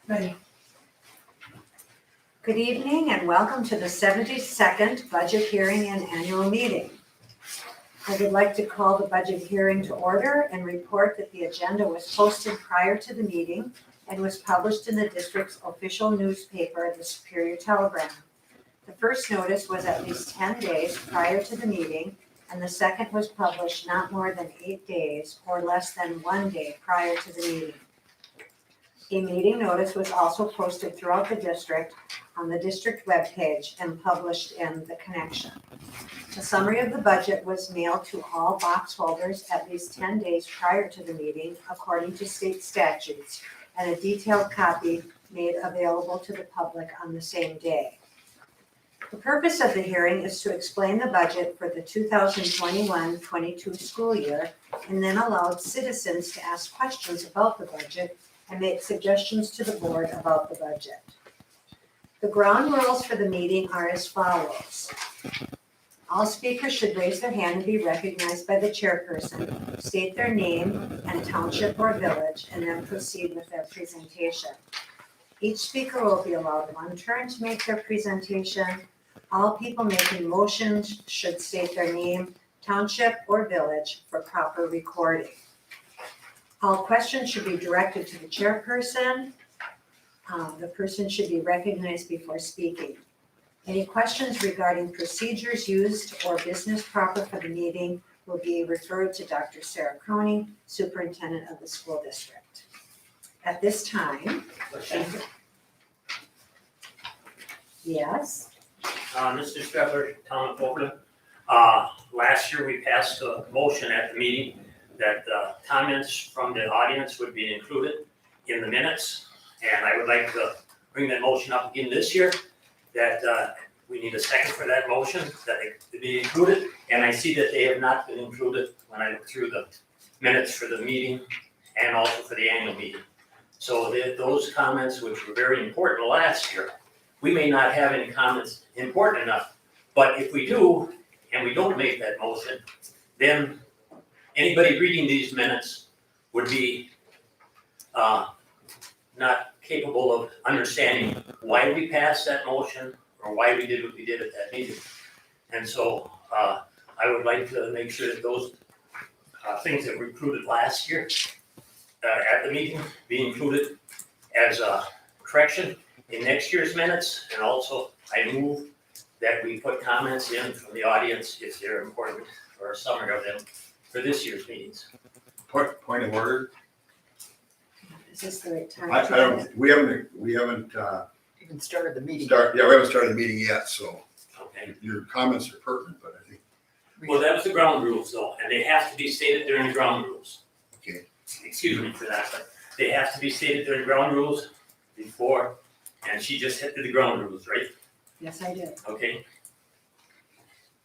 Ready. Good evening and welcome to the 72nd Budget Hearing and Annual Meeting. I would like to call the budget hearing to order and report that the agenda was posted prior to the meeting and was published in the district's official newspaper, the Superior Telegram. The first notice was at least 10 days prior to the meeting, and the second was published not more than 8 days or less than 1 day prior to the meeting. A meeting notice was also posted throughout the district on the district webpage and published in The Connection. A summary of the budget was mailed to all box holders at least 10 days prior to the meeting according to state statutes, and a detailed copy made available to the public on the same day. The purpose of the hearing is to explain the budget for the 2021-22 school year and then allow citizens to ask questions about the budget and make suggestions to the board about the budget. The ground rules for the meeting are as follows. All speakers should raise their hand and be recognized by the chairperson, state their name and township or village, and then proceed with their presentation. Each speaker will be allowed one turn to make their presentation. All people making motions should state their name, township, or village for proper recording. All questions should be directed to the chairperson. The person should be recognized before speaking. Any questions regarding procedures used or business proper for the meeting will be referred to Dr. Sarah Coney, Superintendent of the school district. At this time, yes? Mr. Strebler, Town of Oakland. Last year we passed a motion at the meeting that comments from the audience would be included in the minutes. And I would like to bring that motion up again this year, that we need a second for that motion, that it to be included. And I see that they have not been included when I look through the minutes for the meeting and also for the annual meeting. So those comments, which were very important last year, we may not have any comments important enough. But if we do, and we don't make that motion, then anybody reading these minutes would be not capable of understanding why we passed that motion or why we did what we did at that meeting. And so I would like to make sure that those things that were included last year at the meeting be included as a correction in next year's minutes. And also I move that we put comments in from the audience if they're important, or a summary of them for this year's meetings. Point of order. Is this the right time? I don't, we haven't Even started the meeting. we haven't started the meeting yet, so Okay. your comments are pertinent, but I think, Well, that was the ground rules though, and they have to be stated during the ground rules. okay. Excuse me for that, but they have to be stated during ground rules before, and she just hit the ground rules, right? Yes, I did. Okay,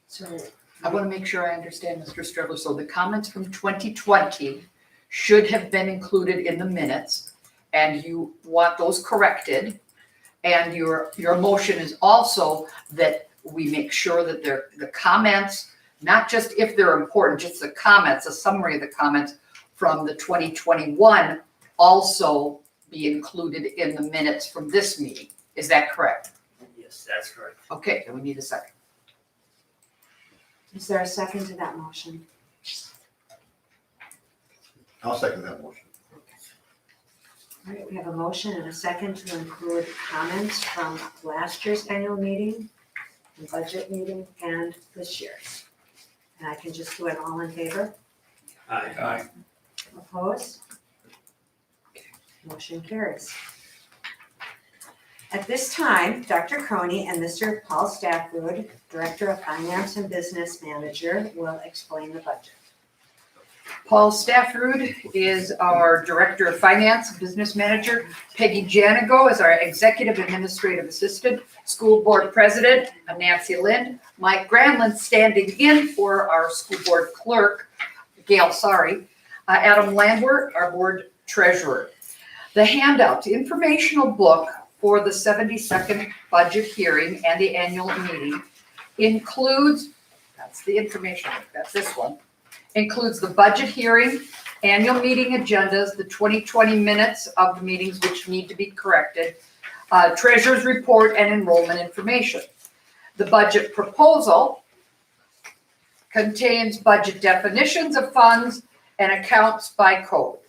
So, I want to make sure I understand, Mr. Strebler. So the comments from 2020 should have been included in the minutes, and you want those corrected. And your motion is also that we make sure that the comments, not just if they're important, just the comments, a summary of the comments from the 2021 also be included in the minutes from this meeting. Is that correct? yes, that's correct. Okay, then we need a second. is there a second to that motion? I'll second that motion. All right, we have a motion and a second to include comments from last year's annual meeting, the budget meeting, and this year's. And I can just do it all in favor? Aye. Opposed? Motion carries. At this time, Dr. Coney and Mr. Paul Stafford, Director of Finance and Business Manager, will explain the budget. Paul Stafford is our Director of Finance and Business Manager. Peggy Janigo is our Executive Administrative Assistant. School Board President, Nancy Lind. Mike Granlund standing in for our School Board Clerk, Gail Sari. Adam Landwehr, our Board Treasurer. The handout, informational book for the 72nd budget hearing and the annual meeting includes, that's the information, that's this one, includes the budget hearing annual meeting agendas, the 2020 minutes of the meetings which need to be corrected, treasurer's report, and enrollment information. The budget proposal contains budget definitions of funds and accounts by code.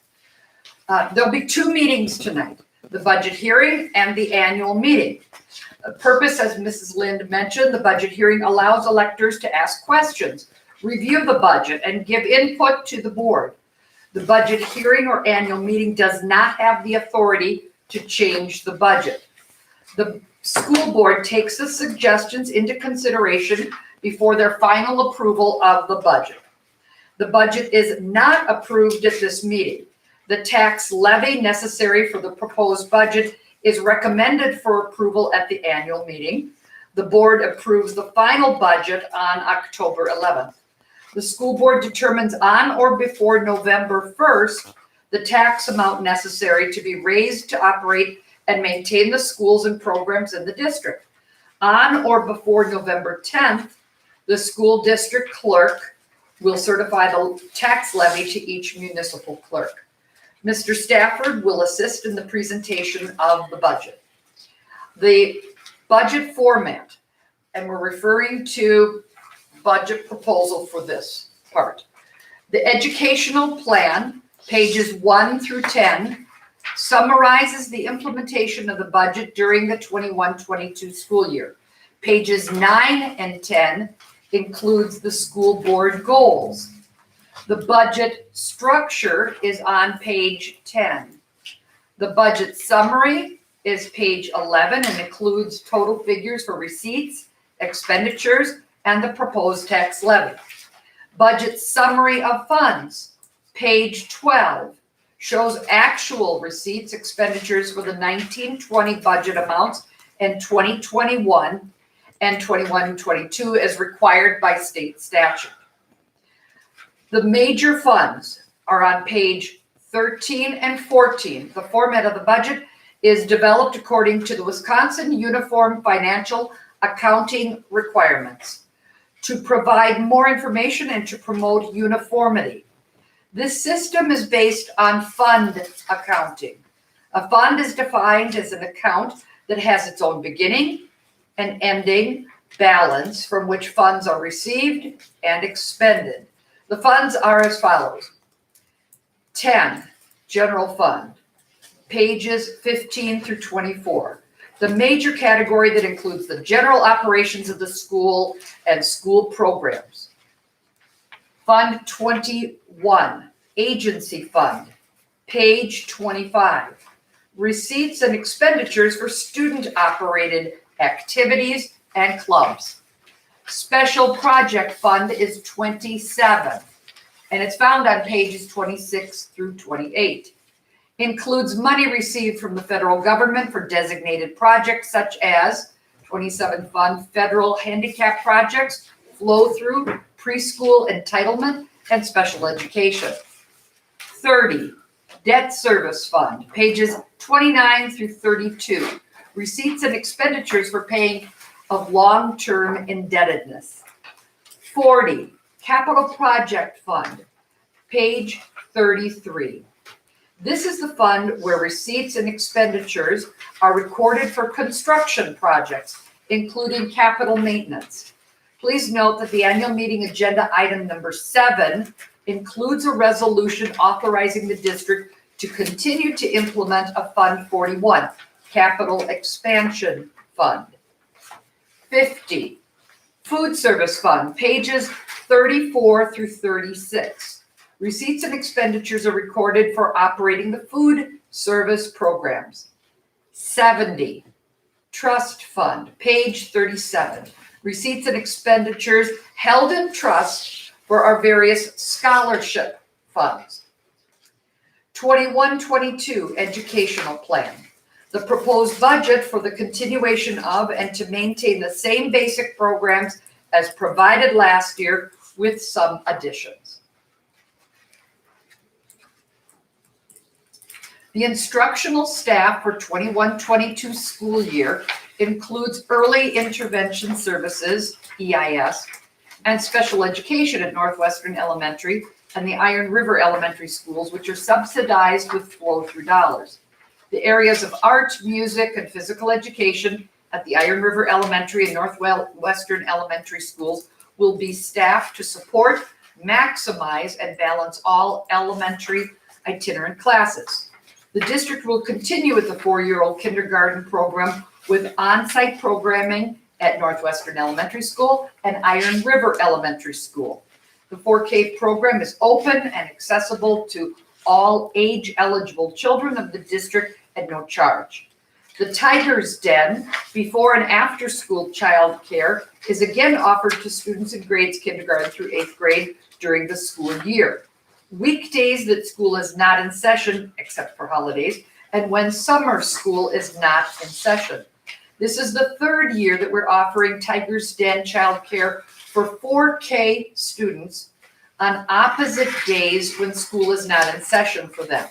There'll be two meetings tonight, the budget hearing and the annual meeting. The purpose, as Mrs. Lind mentioned, the budget hearing allows electors to ask questions, review the budget, and give input to the board. The budget hearing or annual meeting does not have the authority to change the budget. The school board takes the suggestions into consideration before their final approval of the budget. The budget is not approved at this meeting. The tax levy necessary for the proposed budget is recommended for approval at the annual meeting. The board approves the final budget on October 11th. The school board determines on or before November 1st the tax amount necessary to be raised to operate and maintain the schools and programs in the district. On or before November 10th, the school district clerk will certify the tax levy to each municipal clerk. Mr. Stafford will assist in the presentation of the budget. The budget format, and we're referring to budget proposal for this part. The educational plan, pages 1 through 10, summarizes the implementation of the budget during the 21-22 school year. Pages 9 and 10 includes the school board goals. The budget structure is on page 10. The budget summary is page 11 and includes total figures for receipts, expenditures, and the proposed tax levy. Budget summary of funds, page 12, shows actual receipts, expenditures for the 19-20 budget amounts and 2021 and 21-22 as required by state statute. The major funds are on page 13 and 14. The format of the budget is developed according to the Wisconsin Uniform Financial Accounting Requirements to provide more information and to promote uniformity. This system is based on fund accounting. A fund is defined as an account that has its own beginning and ending balance from which funds are received and expended. The funds are as follows. 10, general fund, pages 15 through 24. The major category that includes the general operations of the school and school programs. Fund 21, agency fund, page 25. Receipts and expenditures for student-operated activities and clubs. Special project fund is 27, and it's found on pages 26 through 28. Includes money received from the federal government for designated projects such as 27 fund federal handicap projects, flow through, preschool entitlement, and special education. 30, debt service fund, pages 29 through 32. Receipts and expenditures for paying of long-term indebtedness. 40, capital project fund, page 33. This is the fund where receipts and expenditures are recorded for construction projects, including capital maintenance. Please note that the annual meeting agenda item number 7 includes a resolution authorizing the district to continue to implement a Fund 41, Capital Expansion Fund. 50, Food Service Fund, pages 34 through 36. Receipts and expenditures are recorded for operating the food service programs. 70, Trust Fund, page 37. Receipts and expenditures held in trust for our various scholarship funds. 21-22, Educational Plan. The proposed budget for the continuation of and to maintain the same basic programs as provided last year with some additions. The instructional staff for 21-22 school year includes early intervention services, EIS, and special education at Northwestern Elementary, and the Iron River Elementary Schools, which are subsidized with flow-through dollars. The areas of art, music, and physical education at the Iron River Elementary and Northwestern Elementary Schools will be staffed to support, maximize, and balance all elementary itinerant classes. The district will continue with the 4-year-old kindergarten program with on-site programming at Northwestern Elementary School and Iron River Elementary School. The 4K program is open and accessible to all age-eligible children of the district at no charge. The Tiger's Den before and after school childcare is again offered to students in grades kindergarten through 8th grade during the school year. Weekdays that school is not in session, except for holidays, and when summer school is not in session. This is the 3rd year that we're offering Tiger's Den childcare for 4K students on opposite days when school is not in session for them.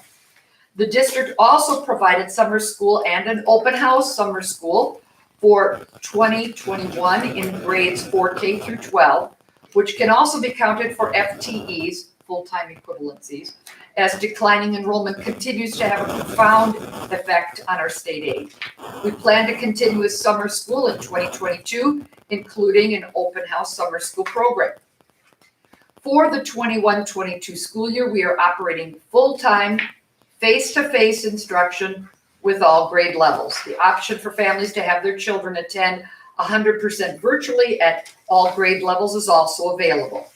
The district also provided summer school and an open house summer school for 2021 in grades 4K through 12, which can also be counted for FTEs, full-time equivalencies, as declining enrollment continues to have a profound effect on our state aid. We plan to continue with summer school in 2022, including an open house summer school program. For the 21-22 school year, we are operating full-time, face-to-face instruction with all grade levels. The option for families to have their children attend 100% virtually at all grade levels is also available.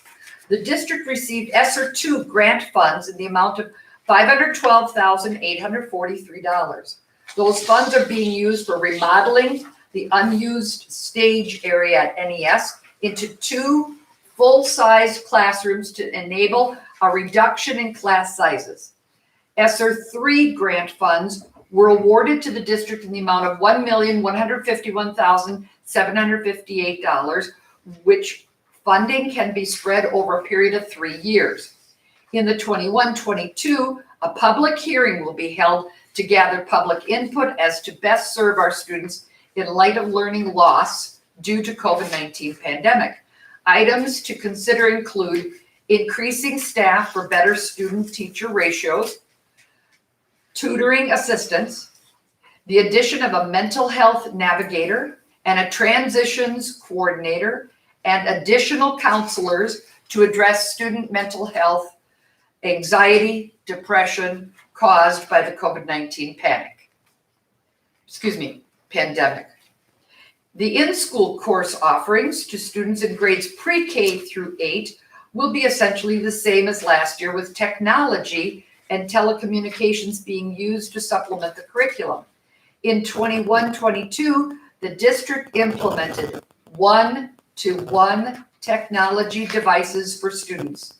The district received ESSER II grant funds in the amount of $512,843. Those funds are being used for remodeling the unused stage area at NES into 2 full-size classrooms to enable a reduction in class sizes. ESSER III grant funds were awarded to the district in the amount of $1,151,758, which funding can be spread over a period of 3 years. In the 21-22, a public hearing will be held to gather public input as to best serve our students in light of learning loss due to COVID-19 pandemic. Items to consider include increasing staff for better student-teacher ratios, tutoring assistance, the addition of a mental health navigator and a transitions coordinator, and additional counselors to address student mental health, anxiety, depression caused by the COVID-19 pandemic. The in-school course offerings to students in grades pre-K through 8 will be essentially the same as last year, with technology and telecommunications being used to supplement the curriculum. In 21-22, the district implemented 1-to-1 technology devices for students.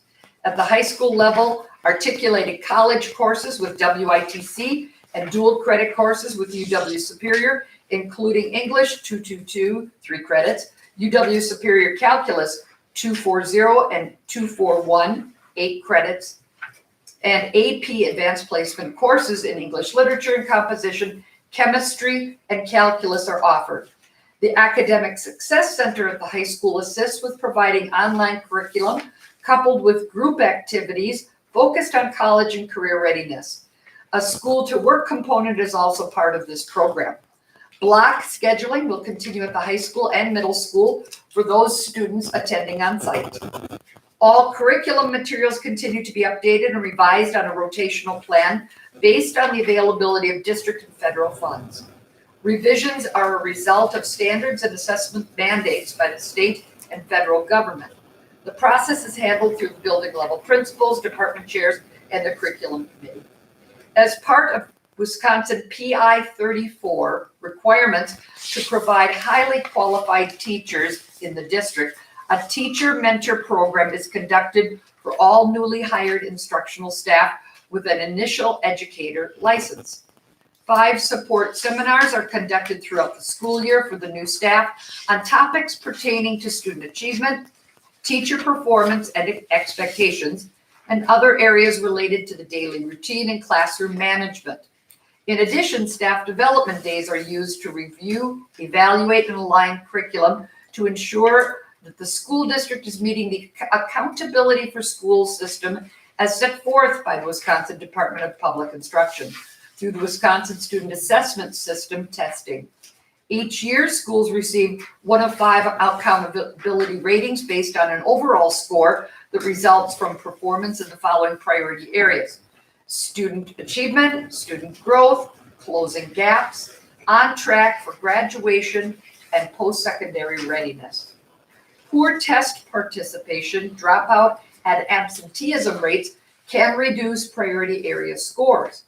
At the high school level, articulated college courses with WITC and dual credit courses with UW Superior, including English 222, 3 credits, UW Superior Calculus 240 and 241, 8 credits, and AP Advanced Placement courses in English Literature and Composition, Chemistry, and Calculus are offered. The Academic Success Center at the high school assists with providing online curriculum coupled with group activities focused on college and career readiness. A school-to-work component is also part of this program. Block scheduling will continue at the high school and middle school for those students attending on site. All curriculum materials continue to be updated and revised on a rotational plan based on the availability of district and federal funds. Revisions are a result of standards and assessment mandates by the state and federal government. The process is handled through the building level principals, department chairs, and the curriculum committee. As part of Wisconsin PI 34 requirements to provide highly qualified teachers in the district, a teacher mentor program is conducted for all newly hired instructional staff with an initial educator license. 5 support seminars are conducted throughout the school year for the new staff on topics pertaining to student achievement, teacher performance and expectations, and other areas related to the daily routine and classroom management. In addition, staff development days are used to review, evaluate, and align curriculum to ensure that the school district is meeting the accountability for schools system as set forth by the Wisconsin Department of Public Instruction through the Wisconsin Student Assessment System testing. Each year, schools receive 1 of 5 accountability ratings based on an overall score that results from performance in the following priority areas: student achievement, student growth, closing gaps, on track for graduation, and post-secondary readiness. Poor test participation, dropout, and absenteeism rates can reduce priority area scores.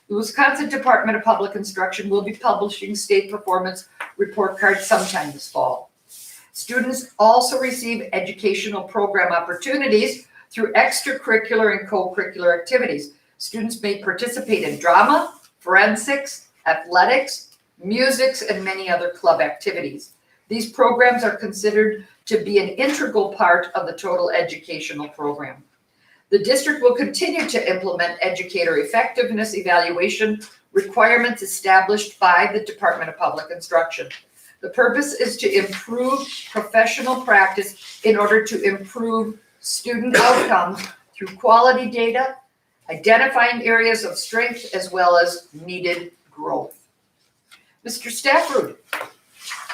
The Wisconsin Department of Public Instruction will be publishing state performance report cards sometime this fall. Students also receive educational program opportunities through extracurricular and co-curricular activities. Students may participate in drama, forensics, athletics, music, and many other club activities. These programs are considered to be an integral part of the total educational program. The district will continue to implement educator effectiveness evaluation requirements established by the Department of Public Instruction. The purpose is to improve professional practice in order to improve student outcomes through quality data, identifying areas of strength as well as needed growth. Mr. Stafford.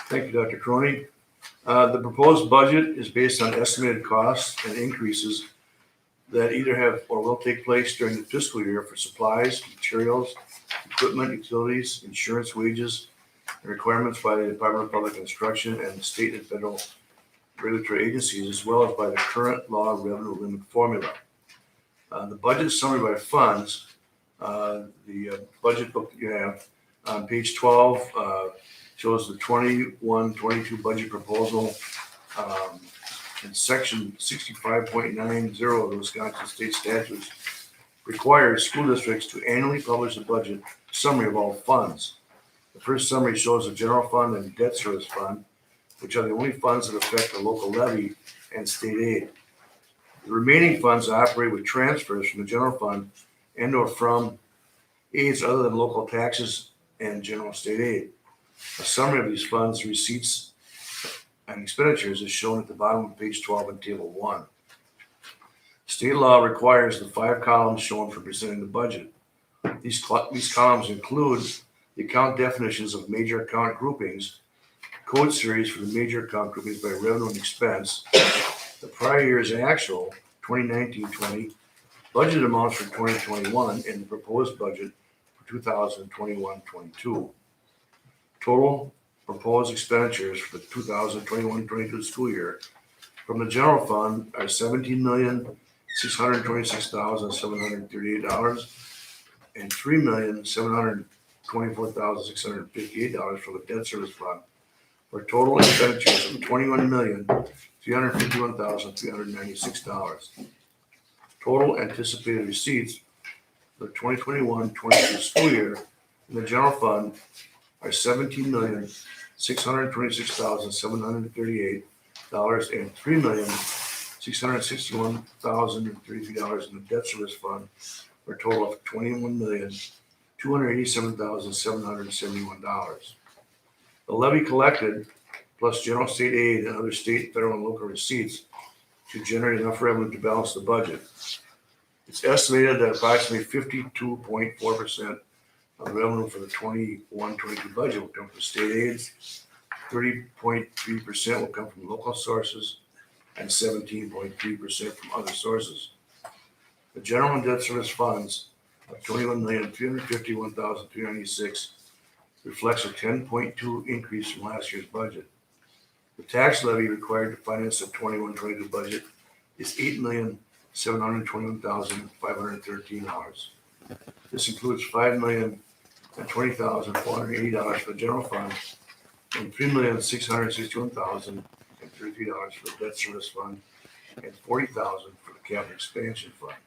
Thank you, Dr. Crony. The proposed budget is based on estimated costs and increases that either have or will take place during the fiscal year for supplies, materials, equipment, utilities, insurance, wages, and requirements by the Department of Public Instruction and the state and federal regulatory agencies, as well as by the current law revenue limit formula. The budget summary by funds, the budget book that you have on page 12 shows the 21-22 budget proposal. In section 65.90 of the Wisconsin State Statutes requires school districts to annually publish a budget summary of all funds. The first summary shows the general fund and debt service fund, which are the only funds that affect the local levy and state aid. The remaining funds operate with transfers from the general fund and or from aids other than local taxes and general state aid. A summary of these funds, receipts, and expenditures is shown at the bottom of page 12 in table 1. State law requires the 5 columns shown for presenting the budget. These columns include the account definitions of major account groupings, code series for the major account groupings by revenue and expense, the prior year's actual 2019-20, budget amounts for 2021, and the proposed budget for 2021-22. Total proposed expenditures for the 2021-22 school year from the general fund are $17,626,738 and $3,724,658 from the debt service fund, for total expenditures of $21,351,396. Total anticipated receipts for the 2021-22 school year in the general fund are $17,626,738 and $3,661,033 in the debt service fund, for a total of $21,287,771. The levy collected plus general state aid and other state, federal, and local receipts should generate enough revenue to balance the budget. It's estimated that approximately 52.4% of the revenue for the 21-22 budget will come from state aids, 30.3% will come from local sources, and 17.3% from other sources. The general and debt service funds of $21,351,396 reflects a 10.2 increase from last year's budget. The tax levy required to finance the 21-22 budget is $8,721,513. This includes $5,020,480 for the general fund and $3,661,033 for the debt service fund and $40,000 for the capital expansion fund.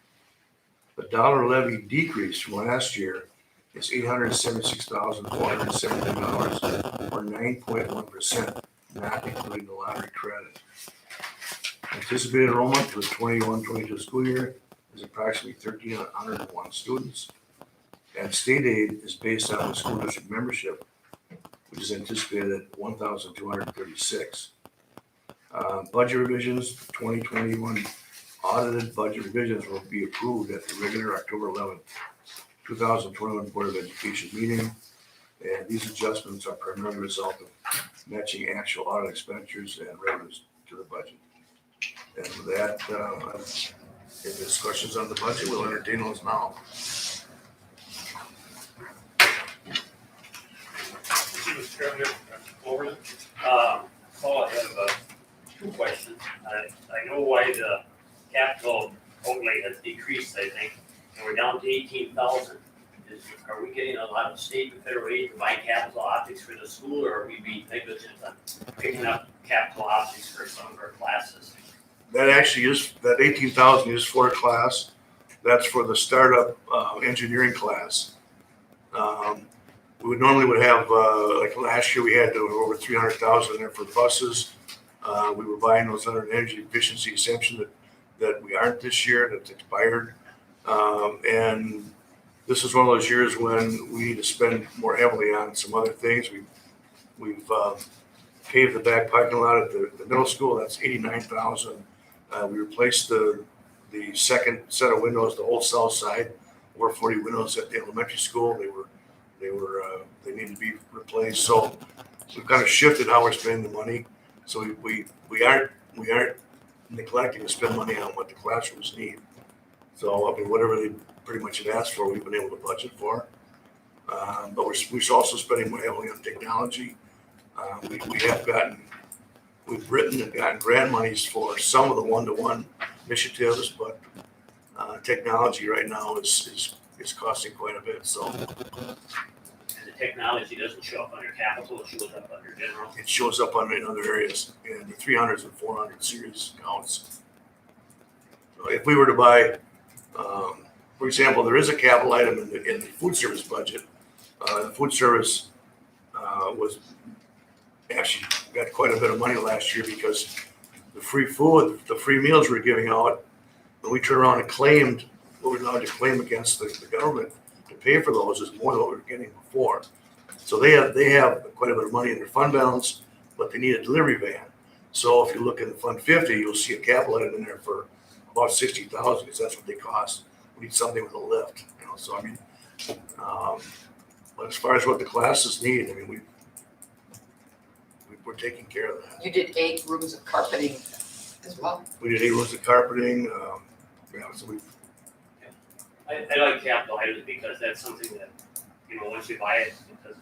The dollar levy decrease from last year is $876,417 or 9.1%, not including the lottery credit. Anticipated enrollment for the 21-22 school year is approximately 1,301 students, and state aid is based on the school district membership, which is anticipated at 1,236. Budget revisions, 2021 audited budget revisions will be approved at the regular October 11th, 2021 Board of Education meeting. And these adjustments are primarily a result of matching actual audit expenditures and revenues to the budget. And with that, if there's questions on the budget, we'll entertain those now. Mr. Chairman, Overland. Paul, I have two questions. I know why the capital outlay has decreased, I think, and we're down to 18,000. Are we getting a lot of state and federal aid to buy capital optics for the school, or are we being negligent on picking up capital optics for some of our classes? That actually is, that 18,000 is for a class. That's for the startup engineering class. We would normally have, like last year, we had over 300,000 in there for buses. We were buying those under an energy efficiency exemption that we aren't this year, that's expired. And this is one of those years when we need to spend more heavily on some other things. We've paved the back parking lot at the middle school, that's 89,000. We replaced the second set of windows, the whole south side, over 40 windows at the elementary school. They need to be replaced. So we've kind of shifted how we're spending the money. So we aren't neglecting to spend money on what the classrooms need. So I mean, whatever they pretty much have asked for, we've been able to budget for. But we're also spending more heavily on technology. We've written and gotten grant monies for some of the one-to-one initiatives, but technology right now is costing quite a bit. So And the technology doesn't show up under capital, it shows up under general. it shows up in other areas, and the 300s and 400 series counts. So if we were to buy, for example, there is a capital item in the food service budget. The food service was actually got quite a bit of money last year because the free food, the free meals we're giving out, when we turned around and claimed what we're allowed to claim against the government to pay for those is more than what we were getting before. So they have quite a bit of money in their fund balance, but they need a delivery van. So if you look in the Fund 50, you'll see a capital item in there for about 60,000 because that's what they cost. We need something with a lift, you know. So I mean, but as far as what the classes need, I mean, we're taking care of that. You did 8 rooms of carpeting as well. We did 8 rows of carpeting. So we I like capital items because that's something that, you know, once you buy it, because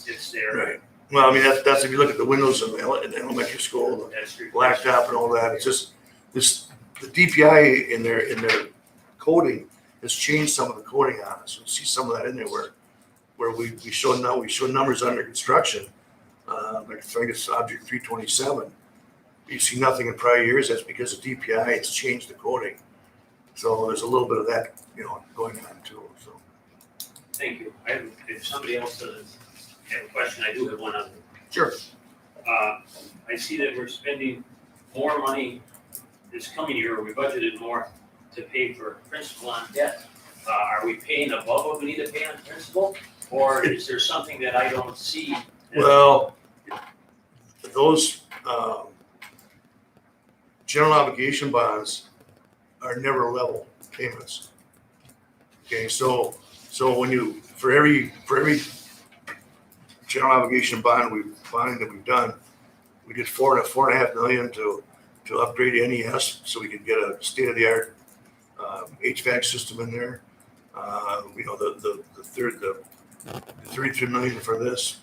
it's there. right. Well, I mean that's if you look at the windows in the elementary school, That's the blacktop and all that. It's just the DPI in their coding has changed some of the coding on us. You see some of that in there where we show numbers under construction. Like I think it's object 327. You see nothing in prior years. That's because of DPI. It's changed the coding. So there's a little bit of that, you know, going on too. So Thank you. If somebody else doesn't have a question, I do have one other. sure. I see that we're spending more money this coming year. We budgeted more to pay for principal on debt. Are we paying above what we need to pay on principal? Or is there something that I don't see? Well, those general obligation bonds are never level payments. Okay, so when for every general obligation bonding that we've done, we did $4.5 million to upgrade NES so we could get a state-of-the-art HVAC system in there. You know, the $33 million for this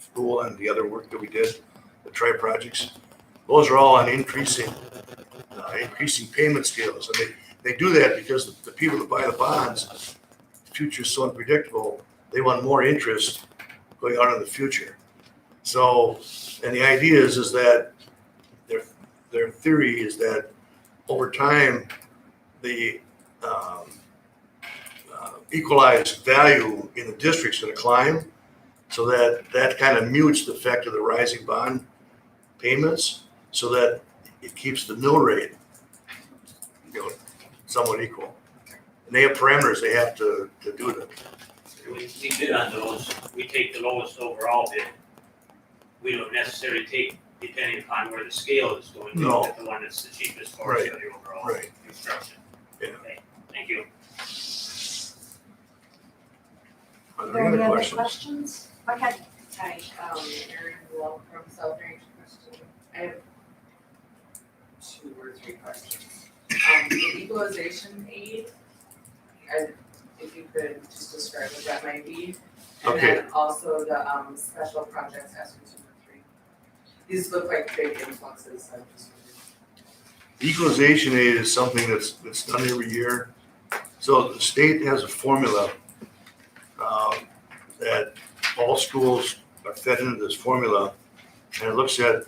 school and the other work that we did, the tri-projects, those are all on increasing payment scales. And they do that because the people that buy the bonds, the future is so unpredictable, they want more interest going out in the future. So, and the idea is that their theory is that over time, the equalized value in the district is going to climb, so that kind of mutes the effect of the rising bond payments, so that it keeps the mill rate, you know, somewhat equal. And they have parameters they have to do that. We bid on those, we take the lowest overall bid. We don't necessarily take depending upon where the scale is going, we No. look at the one that's the cheapest for us Right. for the overall Right. construction. Yeah. Okay, thank you. Are Are there there any any other other questions? questions? Okay. Hi, Erin Will from South Range question. I have 2 or 3 questions. The equalization aid, if you could just describe what that might be. And Okay. then also the special projects S 2 and 3. These look like big influxes, so I'm just wondering. Equalization aid is something that's done every year. So the state has a formula that all schools are fed into this formula, and it looks at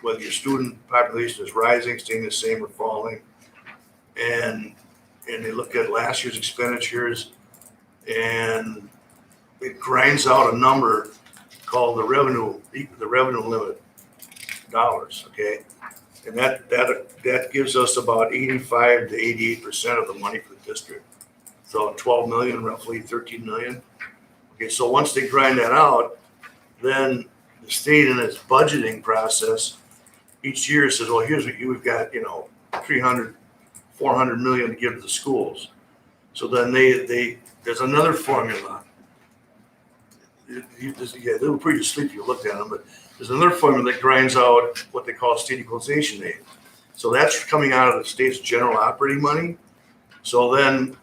whether your student population is rising, staying the same, or falling. And they look at last year's expenditures, and it grinds out a number called the revenue limit dollars, okay? And that gives us about 85 to 88% of the money for the district. So 12 million, roughly 13 million. Okay, so once they grind that out, then the state in its budgeting process each year says, well, here's what we've got, 300, 400 million to give to the schools. So then there's another formula. They were pretty asleep if you looked at them, but there's another formula that grinds out what they call state equalization aid. So that's coming out of the state's general operating money. So then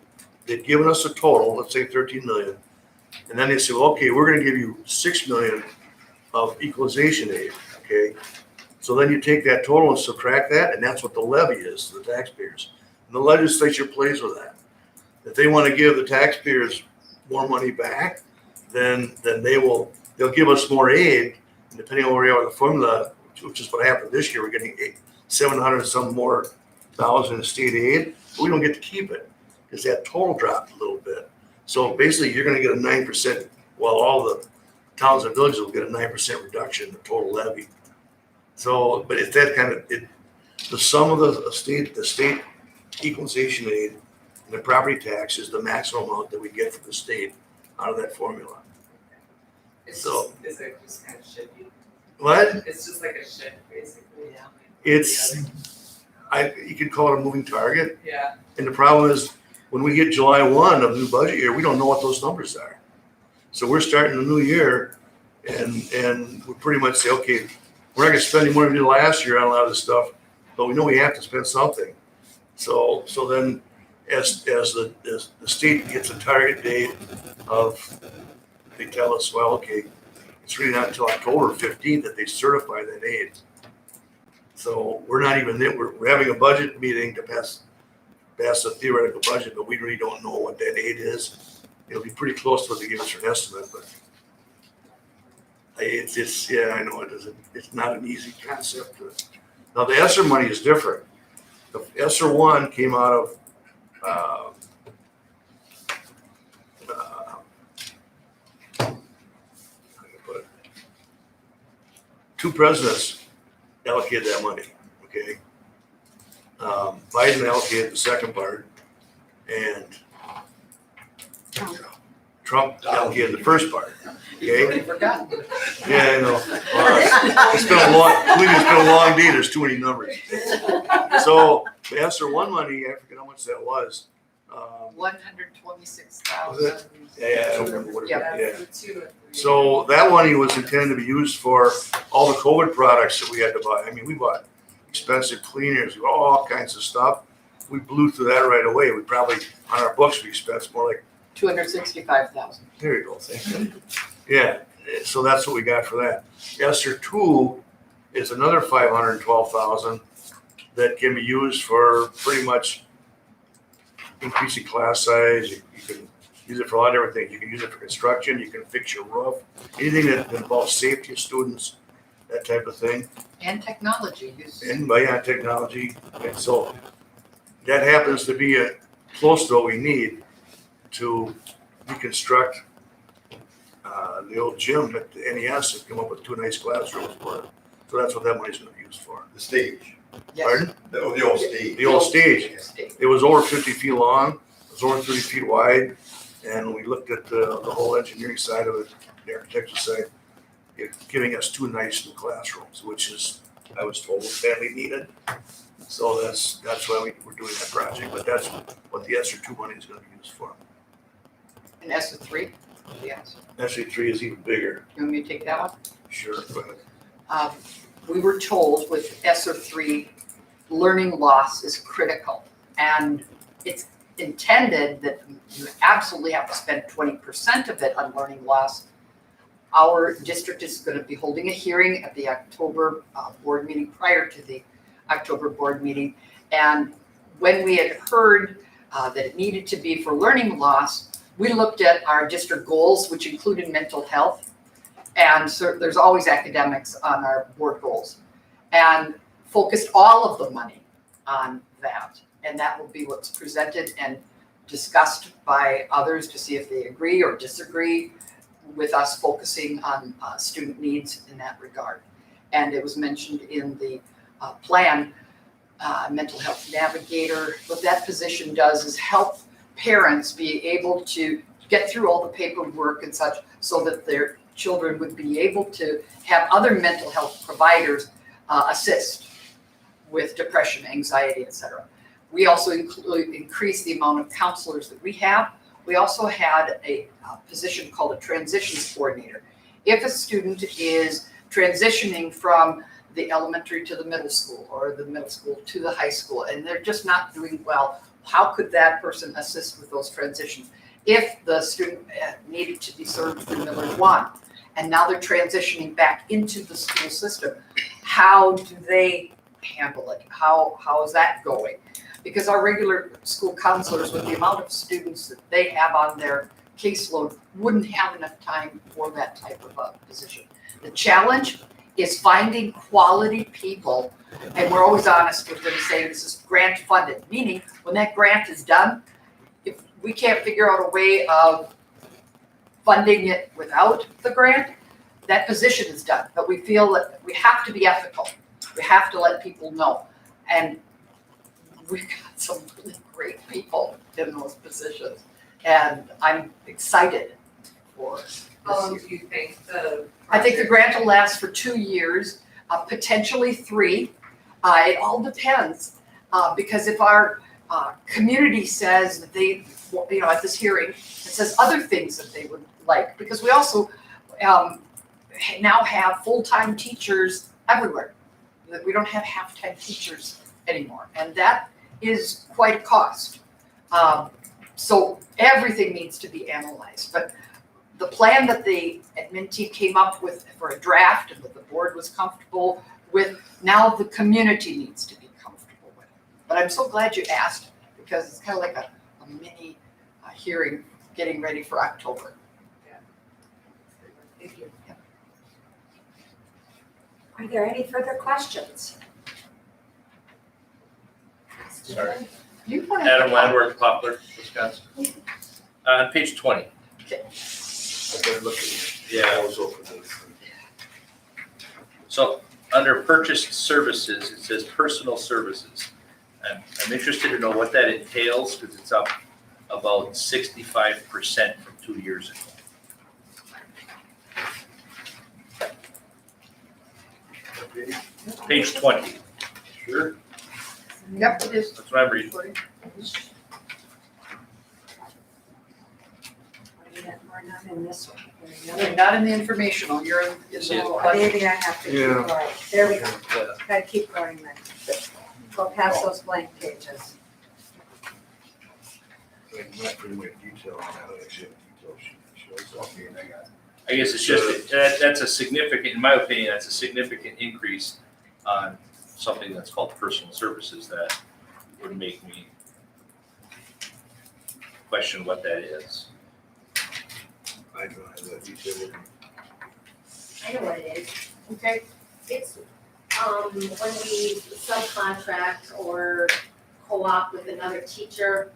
they've given us a total, let's say 13 million. And then they say, well, okay, we're gonna give you 6 million of equalization aid, okay? So then you take that total and subtract that, and that's what the levy is to the taxpayers. And the legislature plays with that. If they wanna give the taxpayers more money back, then they'll give us more aid, and depending on where we are with the formula, which is what happened this year, we're getting 700 some more thousand in state aid, but we don't get to keep it, because that total dropped a little bit. So basically, you're gonna get a 9%, while all the towns and villages will get a 9% reduction in the total levy. So, but it's that kind of, the sum of the state equalization aid and the property tax is the maximum amount that we get from the state out of that formula. It's So- just, is it just kind of shifty? What? It's just like a shift, basically. Yeah. It's, you could call it a moving target. Yeah, And the problem is, when we get July 1 of the new budget year, we don't know what those numbers are. So we're starting the new year and we pretty much say, okay, we're not gonna spend any more than we did last year on a lot of this stuff, but we know we have to spend something. So then as the state gets a target date of, they tell us, well, okay, it's really not until October 15th that they certify that aid. So we're not even there, we're having a budget meeting to pass a theoretical budget, but we really don't know what that aid is. It'll be pretty close to what they give us for an estimate, but it's yeah, I know it's not an easy concept. Now the ESSER money is different. The ESSER 1 came out of how can I put it? 2 presidents allocated that money, okay? Biden allocated the second part, and Trump allocated the first part, okay? Already forgotten. Yeah, I know. It's been a long day, there's too many numbers. So the ESSER 1 money, I forget how much that was. 126,000. Yeah, whatever, Yeah. yeah. the 2 and 3. So that money was intended to be used for all the COVID products that we had to buy. I mean, we bought expensive cleaners, all kinds of stuff. We blew through that right away. We probably, on our books, we spent more like, 265,000. there you go, thank you. Yeah, so that's what we got for that. ESSER 2 is another 512,000 that can be used for pretty much increasing class size. You can use it for a lot of different things. You can use it for construction, you can fix your roof, anything that involves safety of students, that type of thing. And technology use. And by technology, and so that happens to be close to what we need to reconstruct the old gym at the NES and come up with 2 nice classrooms for it. So that's what that money's gonna be used for. The stage, Yes. Pardon? the old stage. The old stage. State. It was over 50 feet long, it was over 30 feet wide, and we looked at the whole engineering side of it, the architecture side, giving us 2 nice new classrooms, which is I was told badly needed. So that's why we're doing that project, but that's what the ESSER two money is gonna be used for. And ESER three? Yes. ESSER three is even bigger. You want me to take that one? Sure, go ahead. We were told with ESER three, learning loss is critical. And it's intended that you absolutely have to spend 20% of it on learning loss. Our district is gonna be holding a hearing at the October board meeting, prior to the October board meeting. And when we had heard that it needed to be for learning loss, we looked at our district goals, which included mental health. And so there's always academics on our board goals, and focused all of the money on that. And that will be what's presented and discussed by others to see if they agree or disagree with us focusing on student needs in that regard. And it was mentioned in the plan, mental health navigator. What that position does is help parents be able to get through all the paperwork and such, so that their children would be able to have other mental health providers assist with depression, anxiety, etc. We also increase the amount of counselors that we have. We also had a position called a transitions coordinator. If a student is transitioning from the elementary to the middle school, or the middle school to the high school, and they're just not doing well, how could that person assist with those transitions? If the student needed to be served through Miller One, and now they're transitioning back into the school system, how do they handle it? How is that going? Because our regular school counselors, with the amount of students that they have on their caseload, wouldn't have enough time for that type of a position. The challenge is finding quality people, and we're always honest with them, saying this is grant funded, meaning when that grant is done, if we can't figure out a way of funding it without the grant, that position is done. But we feel that we have to be ethical. We have to let people know. And we've got some really great people in those positions. And I'm excited for this How long year. do you think the? I think the grant will last for 2 years, potentially 3. It all depends, because if our community says that they, at this hearing, it says other things that they would like, because we also now have full-time teachers everywhere. That we don't have half-time teachers anymore, and that is quite a cost. So everything needs to be analyzed, but the plan that the admin team came up with for a draft and that the board was comfortable with, now the community needs to be comfortable with. But I'm so glad you asked, because it's kind of like a mini hearing getting ready for October. Thank you. Are there any further questions? Sorry. You want to? Adam Landworth, Poplar, Wisconsin. On page 20. I better look at Yeah. proposal for this. So under purchased services, it says personal services. I'm interested to know what that entails, because it's up about 65% from 2 years ago. Page 20. Sure. Yep, it is. That's what I'm reading. We're not in this one. You're not in the informational, you're in the Yeah. budget. Maybe I have to keep Yeah. going. There we go. Yeah. Gotta keep going then. Go past those blank pages. I'm not pretty much detail on that, actually, detail sheet shows up here, and I got. I guess it's just, that's a significant, in my opinion, that's a significant increase on something that's called personal services that would make me question what that is. I don't have that detail. I know what it is. Okay, It's, when we subcontract or co-op with another teacher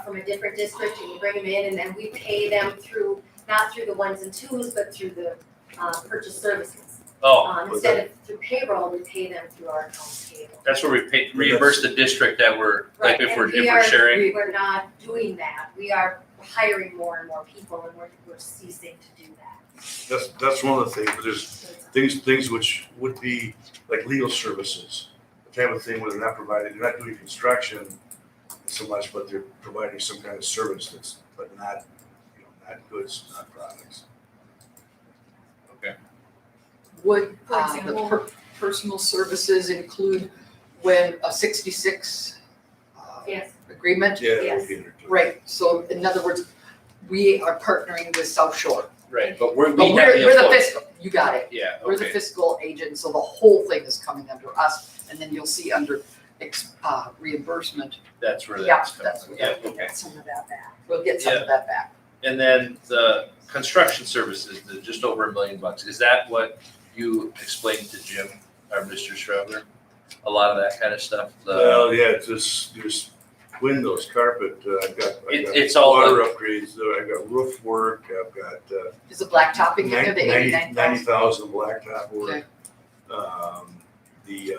from a different district, and we bring them in, and then we pay them through, not through the ones and twos, but through the, purchase services. Oh, Instead of through payroll, we pay them through our accounts payable. that's where we pay, reimburse the district that we're, like, Right, if and we're we are- sharing. We're not doing that. We are hiring more and more people and we're ceasing to do that. That's one of the things, but there's So it's- things which would be like legal services, the type of thing where they're not providing, they're not doing construction so much, but they're providing some kind of service that's, but not, not goods, not products. Would For example? personal services include when a 66 Yes, agreement? Yeah, that Yes. would be under. Right, so in other words, we are partnering with South Shore. Right, but we But have we're the authority. fiscal, you got it. Yeah, We're the okay, fiscal agent, so the whole thing is coming under us. And then you'll see under reimbursement, that's where Yeah, that's coming that's from, where yeah, that- okay. Some of that back. we'll get some of that back. And then the construction services, the just over $1 million, is that what you explained to Jim, or Mr. Schrebler? A lot of that kind of stuff, Well, yeah, it's just windows, carpet, I've got It's all water upgrades, I've got roof work, I've got, Is the blacktop in there, the 89,000? 90,000 blacktop work. Okay.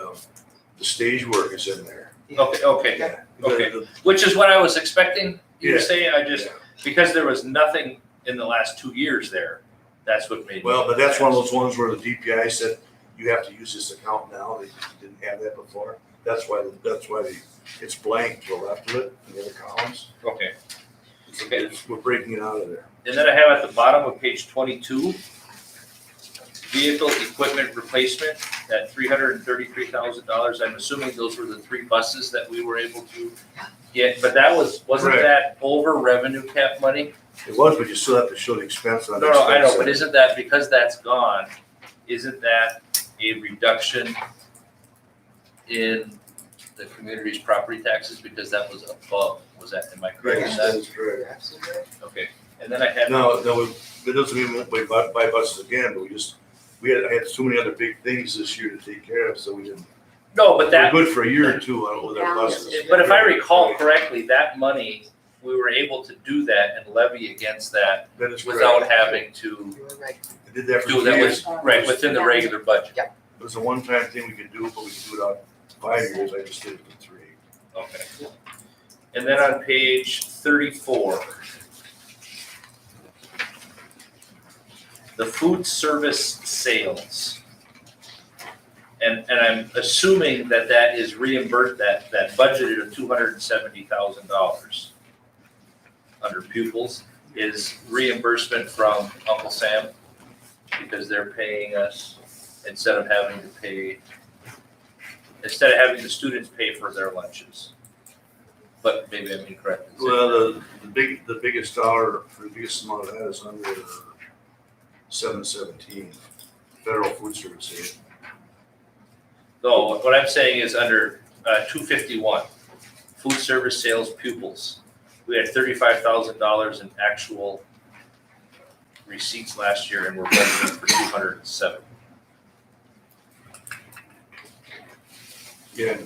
The stage work is in there. okay, Yeah. Okay. The- which is what I was expecting you to Yeah. say, I just, yeah. because there was nothing in the last 2 years there, that's what made me. Well, but that's one of those ones where the DPI said, you have to use this account now, they didn't have that before. That's why it's blank to the left of it, in the other columns. Okay, Okay. We're breaking it out of there. and then I have at the bottom of page 22, vehicle equipment replacement at $333,000. I'm assuming those were the 3 buses that we were able to get, but wasn't Correct. that over revenue cap money? It was, but you still have to show the expense on the No, I know, expense but side. isn't that, because that's gone, isn't that a reduction in the community's property taxes because that was above, am I correct in Yes, that? that is correct. You're absolutely right. Okay, and then I had, No, it doesn't mean we won't buy buses again, but I had so many other big things this year to take care of, so we didn't. no, but We're that, good for a year or two with our buses. but if I recall correctly, that money, we were able to do that and levy against that That is without correct. having to You were right. I did that for do that, years. right, within the regular budget. It was a one-time thing we could do, but we could do it out 5 years, I just did it for 3. Okay. And then on page 34, the food service sales. And I'm assuming that is reimbursed, that budgeted of $270,000 under pupils is reimbursement from Uncle Sam because they're paying us instead of having the students pay for their lunches. But maybe I'm incorrect. in saying Well, that. the biggest dollar, the biggest amount of that is under 717, federal food service aid. No, what I'm saying is under 251, food service sales pupils. We had $35,000 in actual receipts last year and we're budgeting for 207. Yeah.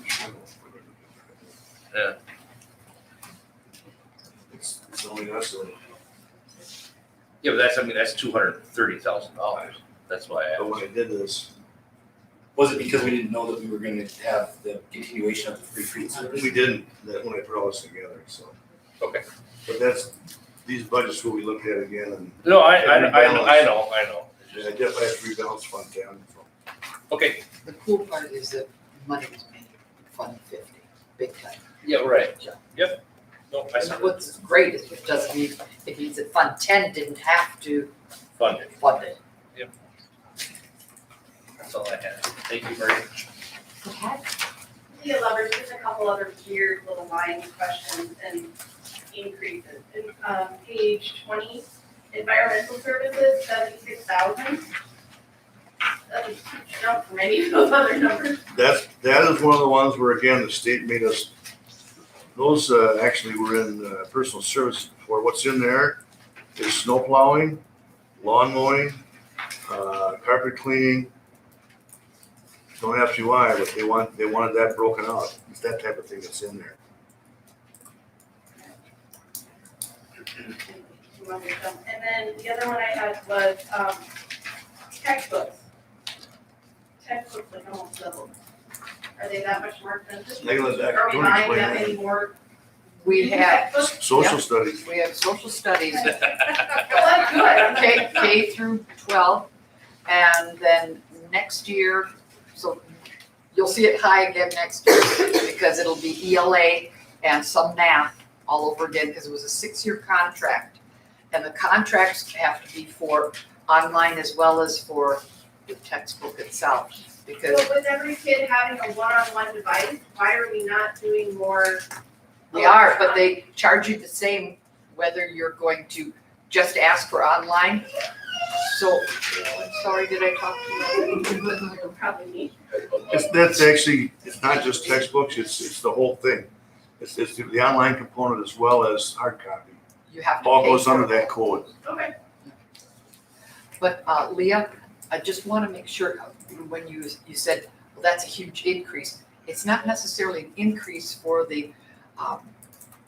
Yeah. It's only us, Yeah, but that's $230,000. That's why I but asked. when I did this, Was it because we didn't know that we were gonna have the continuation of the free food service? we didn't, that when I put all this together, so. Okay. But these budgets will be looked at again, and No, I know. I definitely have to rebalance fund down. Okay, The cool part is that money was made in Fund 50, big time. yeah, right. Yeah. Yep. No, I saw And that. what's great is it means that Fund 10 didn't have to Funded. fund it. That's all I had. Thank you very much. Okay, Leah Lovers, just a couple other weird little line questions and increases. In, page 20, environmental services, 76,000. That's a huge jump from any of those other numbers. That is one of the ones where, again, the state made us, those actually were in personal services before. What's in there is snow plowing, lawn mowing, carpet cleaning. Don't ask me why, but they wanted that broken out. It's that type of thing that's in there. And then the other one I had was textbooks. textbooks like almost doubled. Are they that much more expensive? Nicholas, Are we don't buying explain that that. many more We new have, textbooks? Social studies. we have social studies, Well, that's good, I'm K through 12. And then next year, so you'll see it high again next year because it'll be ELA and some math all over again because it was a 6-year contract. And the contracts have to be for online as well as for the textbook itself. Because So with every kid having a one-on-one device, why are we not doing more? we are, but they charge you the same whether you're going to just ask for online. So, I'm sorry, did I talk to you? Probably me. That's actually, it's not just textbooks, it's the whole thing. It's the online component as well as hard copy. You have to All pay goes for under it. that code. Okay. But Leah, I just want to make sure, when you said, well, that's a huge increase. It's not necessarily an increase for the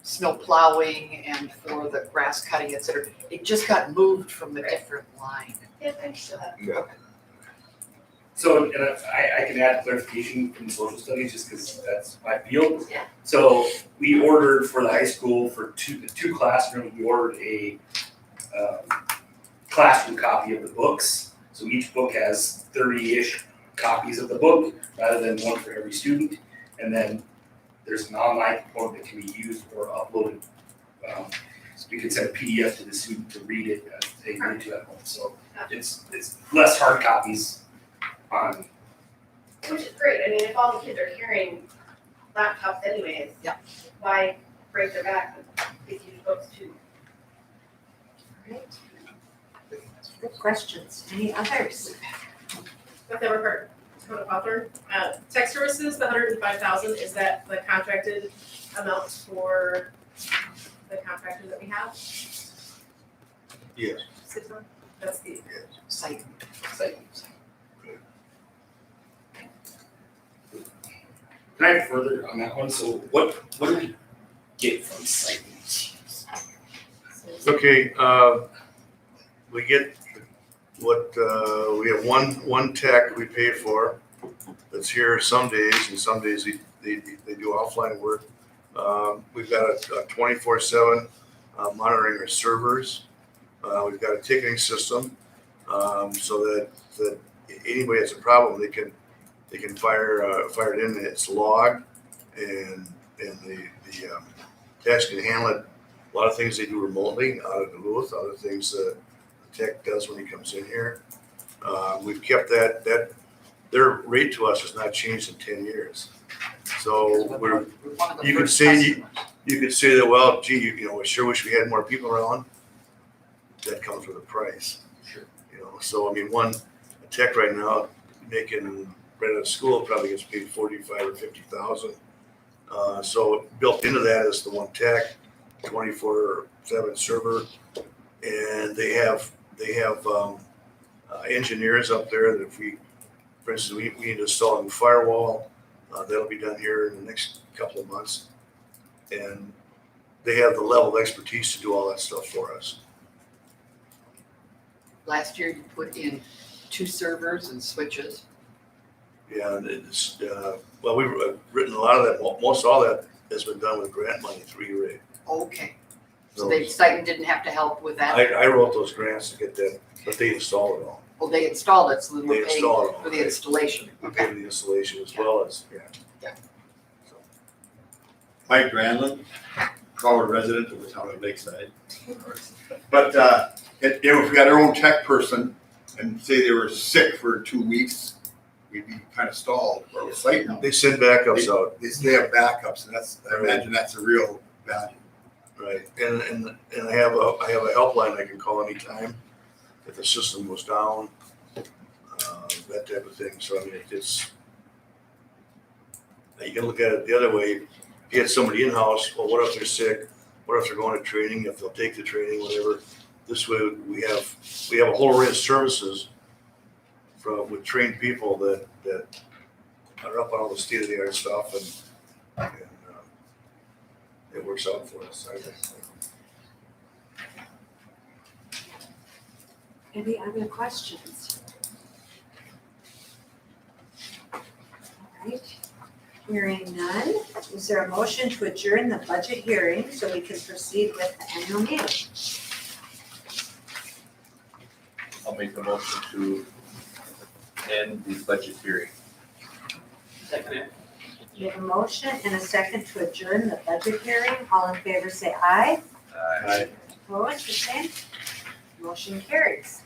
snow plowing and for the grass cutting, et cetera. It just got moved from a different line. Yeah, thanks for that. So, and I can add clarification from social studies, just because that's my field. Yeah. So, we ordered for the high school for the two classrooms, we ordered a classroom copy of the books. So each book has 30-ish copies of the book, rather than one for every student. And then there's an online component that can be used or uploaded. So we can send a PDF to the student to read it as they read to at home. So it's less hard copies on. Which is great, I mean, if all the kids are carrying laptops anyways. Yeah. Why break their back with these huge books too? Right. Good questions. Any others? Beth Everhart, Dakota Hawthorne. Tech services, the 105,000, is that the contracted amount for the contractor that we have? Yes. 6 months? That's the, Site. Can I further on that one? So what do we get from site? Okay, we get what, we have one tech we pay for that's here some days, and some days they do offline work. We've got a 24/7 monitoring our servers. We've got a ticketing system, so that anybody has a problem, they can fire it in, and it's logged, and the techs can handle it. A lot of things they do remotely out of Duluth, other things the tech does when he comes in here. We've kept that their rate to us has not changed in 10 years. So We're one of the you could first say- customers. you could say that, well, gee, we sure wish we had more people around. That comes with a price. Sure. So I mean, a tech right now making right out of school probably gets paid 45 or 50,000. So built into that is the one tech, 24/7 server, and they have engineers up there that if for instance, we need to install a new firewall, that'll be done here in the next couple of months, and they have the level of expertise to do all that stuff for us. Last year you put in 2 servers and switches. Yeah, and it's well, we've written a lot of that. Most all that has been done with grant money through E-rate. Okay. So So they, Stuyton didn't have to help with that? I wrote those grants to get that, but they installed it all. Well, they installed it, so then They we're paying installed it all. for the right? installation. We pay for the installation as well as, yeah. So, Mike Granlund, proud resident of the town of Lakeside. But if we had our own tech person and say they were sick for 2 weeks, we'd be kind of stalled or with site now. they send backups out, They have backups, and I imagine that's a real value. right? And I have a helpline I can call anytime if the system goes down, that type of thing. So I mean, it's you can look at it the other way. You get somebody in-house, well, what if they're sick? What if they're going to training? If they'll take the training, whatever. This way, we have a whole array of services with trained people that are up on all the state-of-the-art stuff, and it works out for us, I think. Any other questions? Hearing none, is there a motion to adjourn the budget hearing so we can proceed with the annual meeting? I'll make the motion to end the budget hearing. Second it. We have a motion and a second to adjourn the budget hearing. All in favor say aye. Aye. Opposed, the same? Motion carries.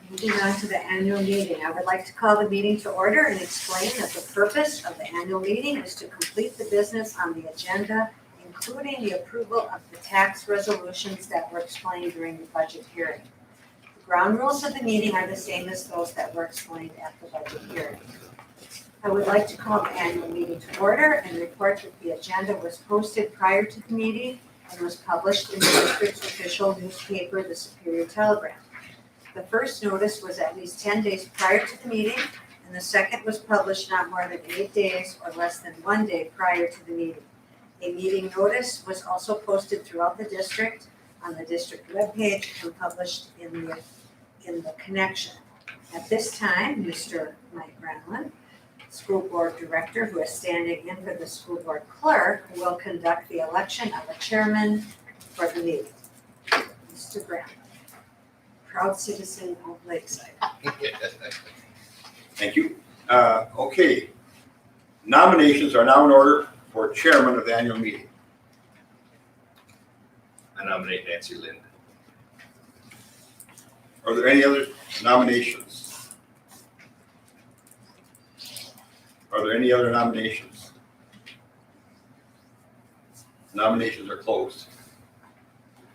Moving on to the annual meeting, I would like to call the meeting to order and explain that the purpose of the annual meeting is to complete the business on the agenda, including the approval of the tax resolutions that were explained during the budget hearing. The ground rules of the meeting are the same as those that were explained at the budget hearing. I would like to call the annual meeting to order and report that the agenda was posted prior to the meeting and was published in the district's official newspaper, the Superior Telegram. The first notice was at least 10 days prior to the meeting, and the second was published not more than 8 days or less than 1 day prior to the meeting. A meeting notice was also posted throughout the district on the district webpage and published in the connection. At this time, Mr. Mike Granlund, School Board Director, who is standing in for the School Board Clerk, will conduct the election of a chairman for the meeting. Mr. Granlund, proud citizen of Lakeside. Thank you. Okay. Nominations are now in order for chairman of the annual meeting. I nominate Nancy Lind. Are there any other nominations? Are there any other nominations? Nominations are closed.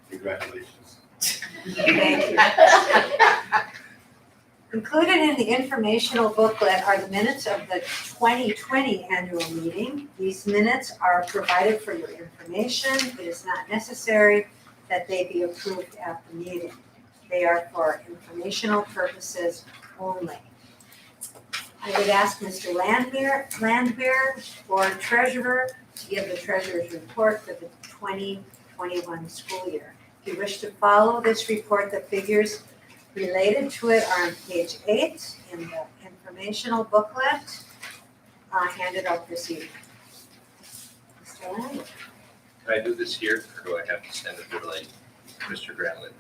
Congratulations. Thank you. Included in the informational booklet are the minutes of the 2020 annual meeting. These minutes are provided for your information. It is not necessary that they be approved at the meeting. They are for informational purposes only. I would ask Mr. Landwehr, Board Treasurer, to give the treasurer's report for the 2021 school year. If you wish to follow this report, the figures related to it are on page 8 in the informational booklet handed out this evening. Mr. Landwehr. Can I do this here, or do I have to send it to like Mr. Granlund?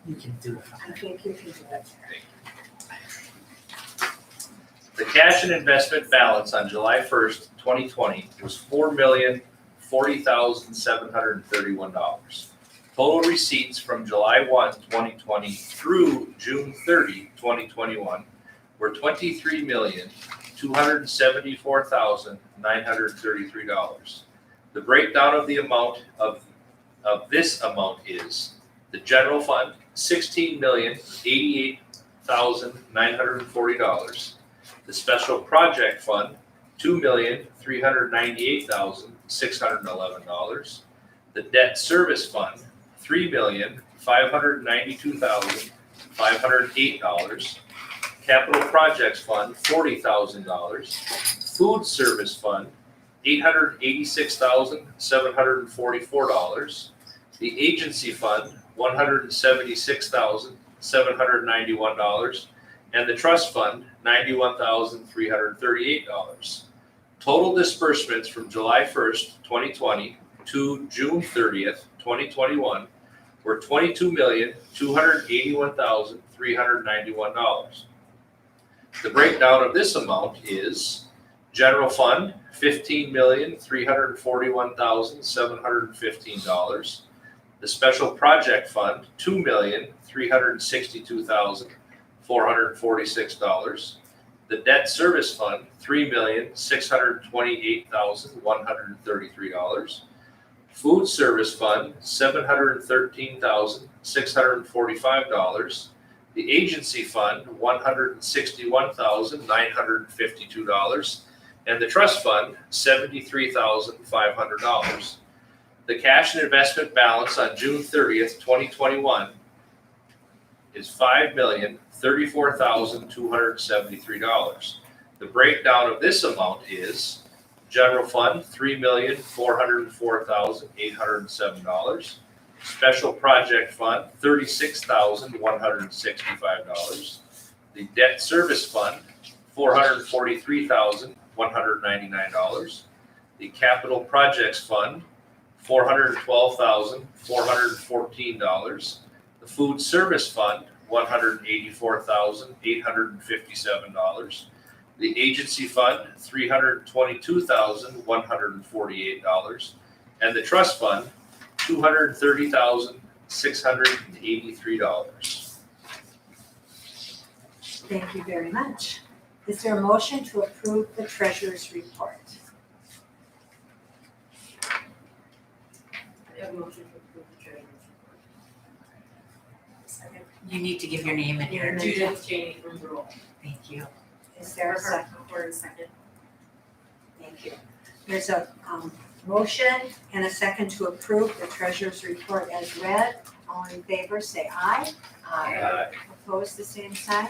You can do it. I think you can do it. The cash and investment balance on July 1st, 2020 was $4,040,731. Total receipts from July 1, 2020 through June 30, 2021 were $23,274,933. The breakdown of the amount of this amount is the general fund, $16,088,940. The special project fund, $2,398,611. The debt service fund, $3,592,508. Capital projects fund, $40,000. Food service fund, $886,744. The agency fund, $176,791. And the trust fund, $91,338. Total disbursements from July 1st, 2020 to June 30th, 2021 were $22,281,391. The breakdown of this amount is general fund, $15,341,715. The special project fund, $2,362,446. The debt service fund, $3,628,133. Food service fund, $713,645. The agency fund, $161,952. And the trust fund, $73,500. The cash and investment balance on June 30th, 2021 is $5,034,273. The breakdown of this amount is general fund, $3,404,807. Special project fund, $36,165. The debt service fund, $443,199. The capital projects fund, $412,414. The food service fund, $184,857. The agency fund, $322,148. And the trust fund, $230,683. Thank you very much. Is there a motion to approve the treasurer's report? I have a motion to approve the treasurer's report. Second. You need to give your name and your. Judith Cheney from Brule. Thank you. Is there a second? Second. Thank you. There's a motion and a second to approve the treasurer's report as read. All in favor, say aye. Opposed, the same sign.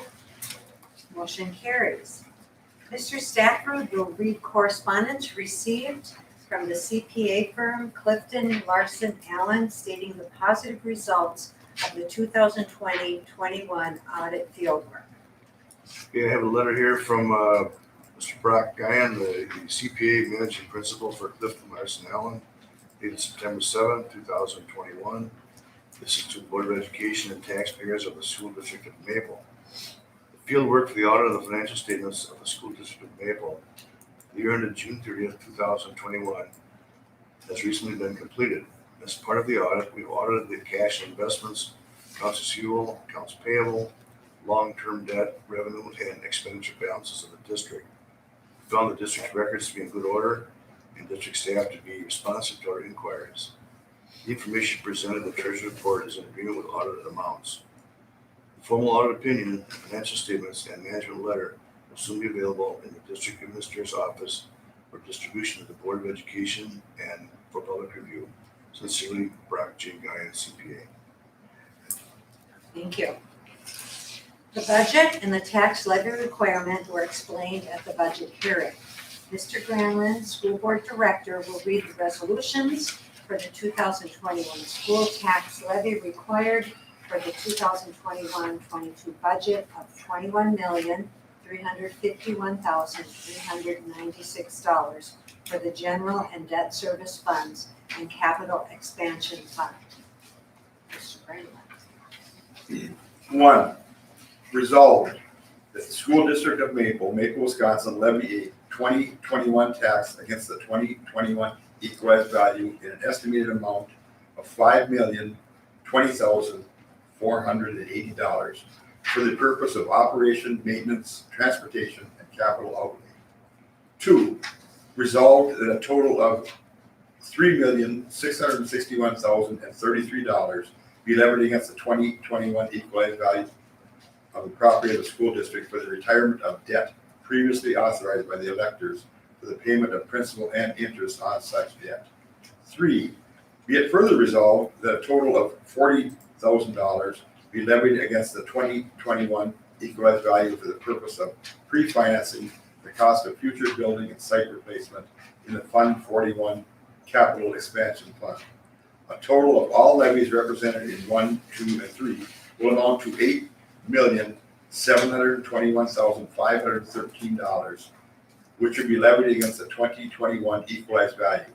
Motion carries. Mr. Stafford will read correspondence received from the CPA firm Clifton Larson Allen stating the positive results of the 2020-21 audit fieldwork. Okay, I have a letter here from Mr. Brock Guyan, the CPA Managing Principal for Clifton Larson Allen, dated September 7th, 2021. This is to the Board of Education and taxpayers of the School District of Maple. The field work for the audit of the financial statements of the School District of Maple, the year ended June 30th, 2021, has recently been completed. As part of the audit, we've audited the cash and investments, accounts receivable, accounts payable, long-term debt, revenue, and expenditure balances of the district. We found the district's records to be in good order and district staff to be responsive to our inquiries. The information presented in the treasurer's report is in agreement with audited amounts. The formal audit opinion, financial statements, and management letter will soon be available in the district administrator's office for distribution to the Board of Education and for public review. Sincerely, Brock J. Guyan, CPA. Thank you. The budget and the tax levy requirement were explained at the budget hearing. Mr. Granlund, School Board Director, will read the resolutions for the 2021 school tax levy required for the 2021-22 budget of $21,351,396 for the general and debt service funds and capital expansion fund. Mr. Granlund. One, resolved that the School District of Maple, Wisconsin levy a 2021 tax against the 2021 equalized value in an estimated amount of $5,020,480 for the purpose of operation, maintenance, transportation, and capital outlay. Two, resolved that a total of $3,661,033 be levied against the 2021 equalized value of the property of the school district for the retirement of debt previously authorized by the electors for the payment of principal and interest on such debt. Three, be it further resolved that a total of $40,000 be levied against the 2021 equalized value for the purpose of pre-financing the cost of future building and site replacement in the Fund 41 Capital Expansion Fund. A total of all levies represented in 1, 2, and 3 will amount to $8,721,513, which will be levied against the 2021 equalized value.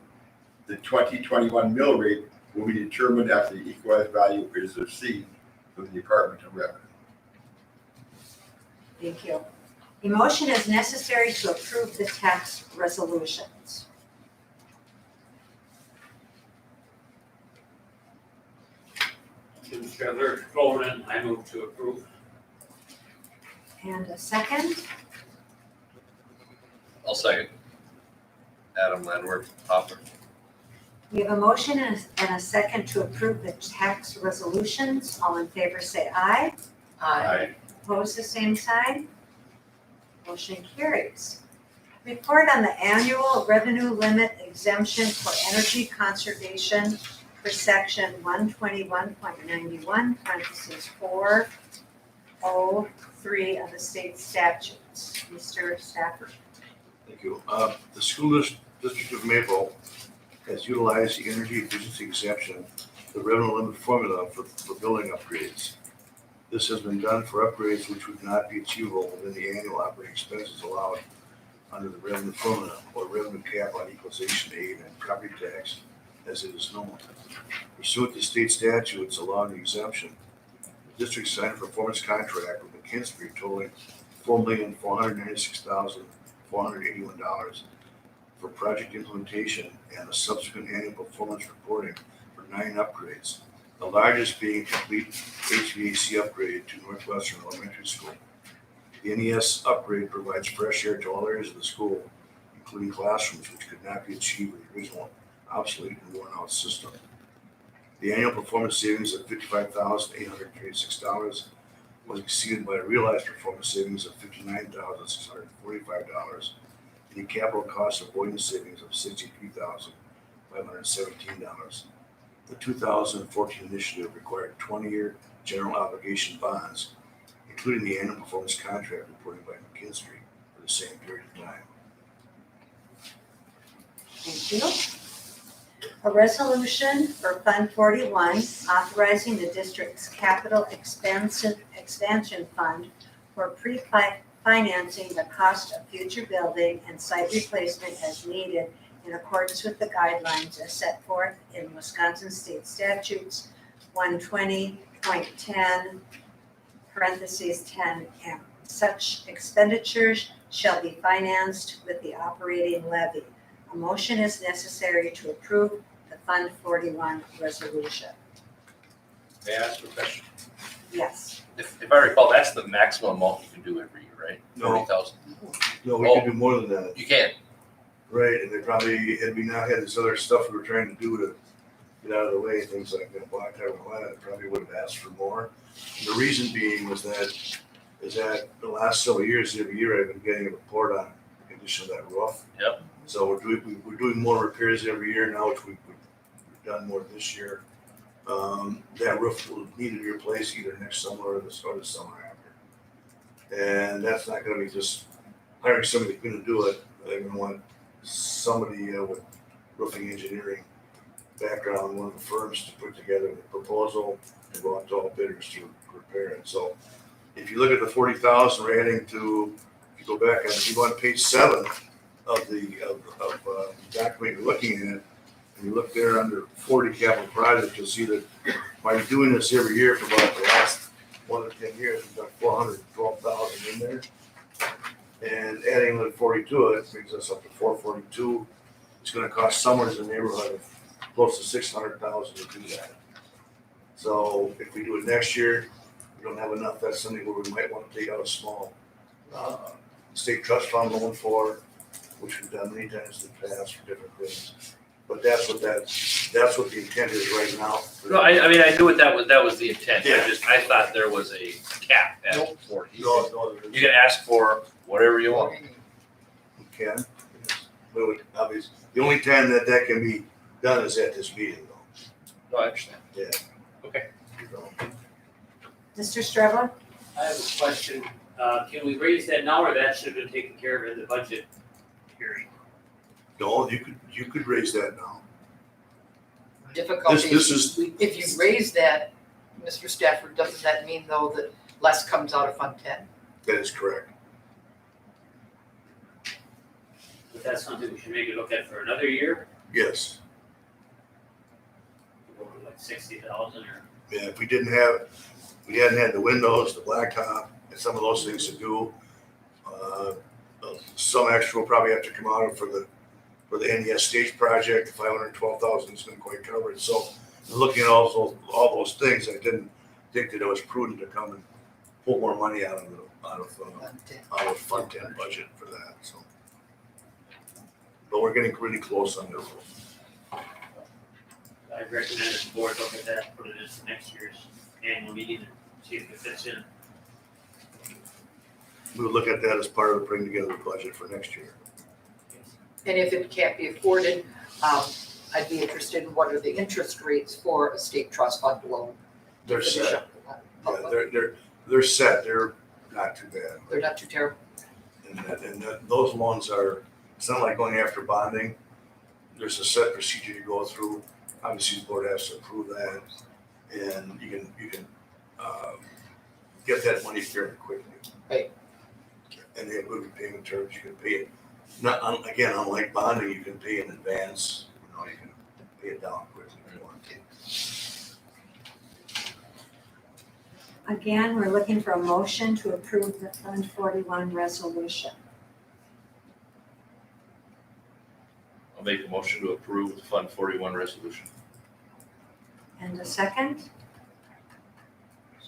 The 2021 mill rate will be determined after the equalized value is received from the Department of Revenue. Thank you. A motion is necessary to approve the tax resolutions. Mr. Trevor Coleman, I move to approve. And a second, I'll second. Adam Landworth, Hopper. we have a motion and a second to approve the tax resolutions. All in favor say aye. Opposed, the same sign. Motion carries. Report on the annual revenue limit exemption for energy conservation for section 121.91, parentheses 403 of the state statutes. Mr. Stafford. Thank you. The School District of Maple has utilized the energy efficiency exemption, the revenue limit formula for building upgrades. This has been done for upgrades which would not be achievable within the annual operating expenses allowed under the revenue formula or revenue cap on equalization aid and property tax, as it is known. Pursuant to state statutes allowing exemption, the district signed a performance contract with McKinstry totaling $4,496,481 for project implementation and the subsequent annual performance reporting for 9 upgrades, the largest being complete HVAC upgrade to Northwestern Elementary School. The NES upgrade provides fresh air to all areas of the school, including classrooms, which could not be achieved with the original obsolete and worn-out system. The annual performance savings of $55,836 was exceeded by a realized performance savings of $59,645 and a capital cost avoidance savings of $63,517. The 2014 initiative required 20-year general obligation bonds, including the annual performance contract reported by McKinstry for the same period of time. Thank you. A resolution for Fund 41 authorizing the district's capital expansion fund for pre-financing the cost of future building and site replacement as needed in accordance with the guidelines as set forth in Wisconsin State Statutes 120.10 parentheses 10M. Such expenditures shall be financed with the operating levy. A motion is necessary to approve the Fund 41 resolution. May I ask a question? Yes. If I recall, that's the maximum amount you can do every year, right? No. 40,000. No, we can do more than that. You can. Right, and they probably, had we not had this other stuff we were trying to do to get out of the way, things like that, black tie and all that, probably would have asked for more. The reason being is that the last several years, every year I've been getting a report on the condition of that roof. Yep. So we're doing more repairs every year now, which we've done more this year. That roof will need to be replaced either next summer or the summer after. And that's not gonna be just hiring somebody who's gonna do it. They're gonna want somebody with roofing engineering background, one of the firms to put together the proposal and go out to all bidders to repair it. So if you look at the 40,000 we're adding to, if you go back and if you go on page 7 of the document you're looking at, and you look there under 40 capital projects, you'll see that by doing this every year for about the last 1 to 10 years, we've got 412,000 in there. And adding the 40 to it brings us up to 442. It's gonna cost somewhere in the neighborhood of close to 600,000 to do that. So if we do it next year, we don't have enough, that's something where we might wanna take out a small state trust fund loan for, which we've done many times in the past for different things. But that's what the intent is right now. No, I mean, I knew that was the intent. Yeah. I thought there was a cap at 40. No, You can ask for whatever you want. You can. But obviously, the only time that can be done is at this meeting though. No, I understand. So, Mr. Strebler? I have a question. Can we raise that now, or that should have been taken care of in the budget hearing? no, you could raise that now. Difficulty. This is, If you raise that, Mr. Stafford, doesn't that mean though that less comes out of Fund 10? that is correct. But that's something we should maybe look at for another year, Yes. like 60,000 or. Yeah, if we hadn't had the windows, the blacktop, and some of those things to do, some extra will probably have to come out for the NES stage project. 512,000 isn't quite covered. So looking at all those things, I didn't think that it was prudent to come and pull more money out of Fund 10 budget for that. So, but we're getting really close on the roof. I recommend the board look at that, put it in next year's annual meeting and see if it fits in. We'll look at that as part of putting together the budget for next year. And if it can't be afforded, I'd be interested in what are the interest rates for a state trust fund loan? They're Finish set. up with that. Yeah, they're set. They're not too bad. They're not too terrible. And those loans are, it's not like going after bonding. There's a set procedure you go through. Obviously, the board has to approve that. And you can get that money fairly quickly. Right. And they have good payment terms, you can pay it, not, again, unlike bonding, you can pay in advance, you can pay it down quickly if you want to. Again, we're looking for a motion to approve the Fund 41 resolution. I'll make a motion to approve the Fund 41 resolution. And a second?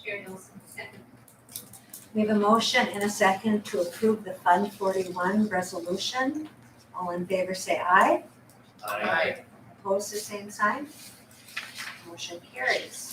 Sharon Olson, second. We have a motion and a second to approve the Fund 41 resolution. All in favor say aye. Aye. Opposed, the same sign. Motion carries.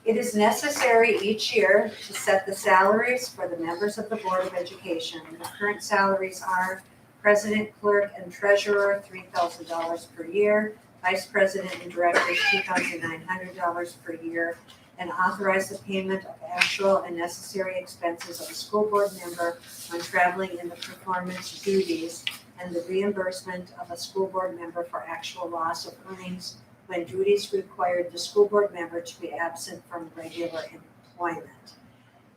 It is necessary each year to set the salaries for the members of the Board of Education. The current salaries are President, Clerk, and Treasurer, $3,000 per year, Vice President and Directors, $2,900 per year, and authorize the payment of actual and necessary expenses of a school board member when traveling in the performance duties, and the reimbursement of a school board member for actual loss of earnings when duties required the school board member to be absent from regular employment.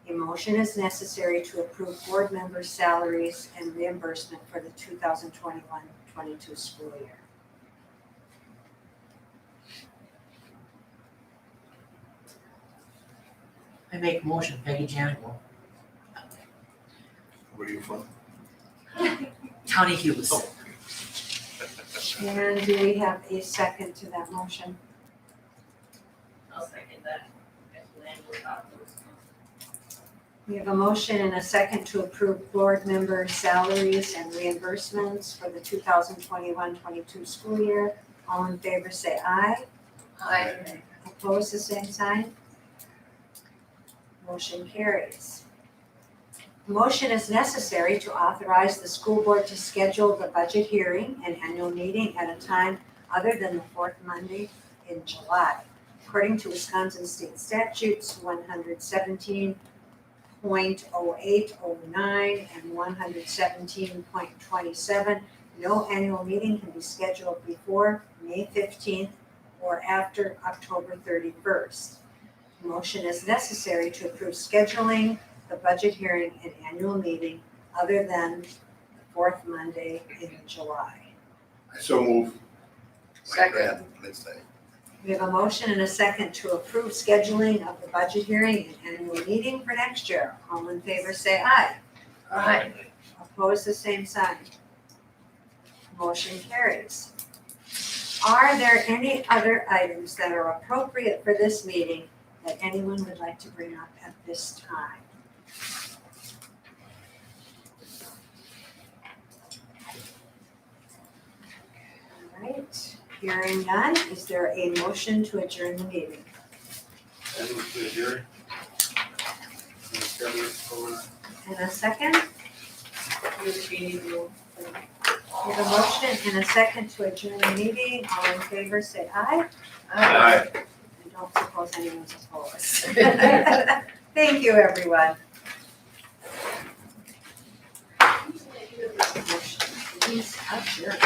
A motion is necessary to approve board members' salaries and reimbursement for the 2021-22 school year. I make a motion, Peggy Janical, Where are you from? Tony Hughes. Oh. And do we have a second to that motion? I'll second that. If Lynn would talk to us. We have a motion and a second to approve board member salaries and reimbursements for the 2021-22 school year. All in favor say aye. Aye. Opposed, the same sign. Motion carries. A motion is necessary to authorize the school board to schedule the budget hearing and annual meeting at a time other than the fourth Monday in July. According to Wisconsin State Statutes 117.0809 and 117.27, no annual meeting can be scheduled before May 15th or after October 31st. A motion is necessary to approve scheduling the budget hearing and annual meeting other than the fourth Monday in July. I so move. Second. Let's say. We have a motion and a second to approve scheduling of the budget hearing and annual meeting for next year. All in favor say aye. Aye. Opposed, the same sign. Motion carries. Are there any other items that are appropriate for this meeting that anyone would like to bring up at this time? All right, hearing none, is there a motion to adjourn the meeting? And a second? We have a motion and a second to adjourn the meeting. All in favor, say aye. Aye. I don't suppose anyone's opposed. Thank you, everyone. Please adjourn.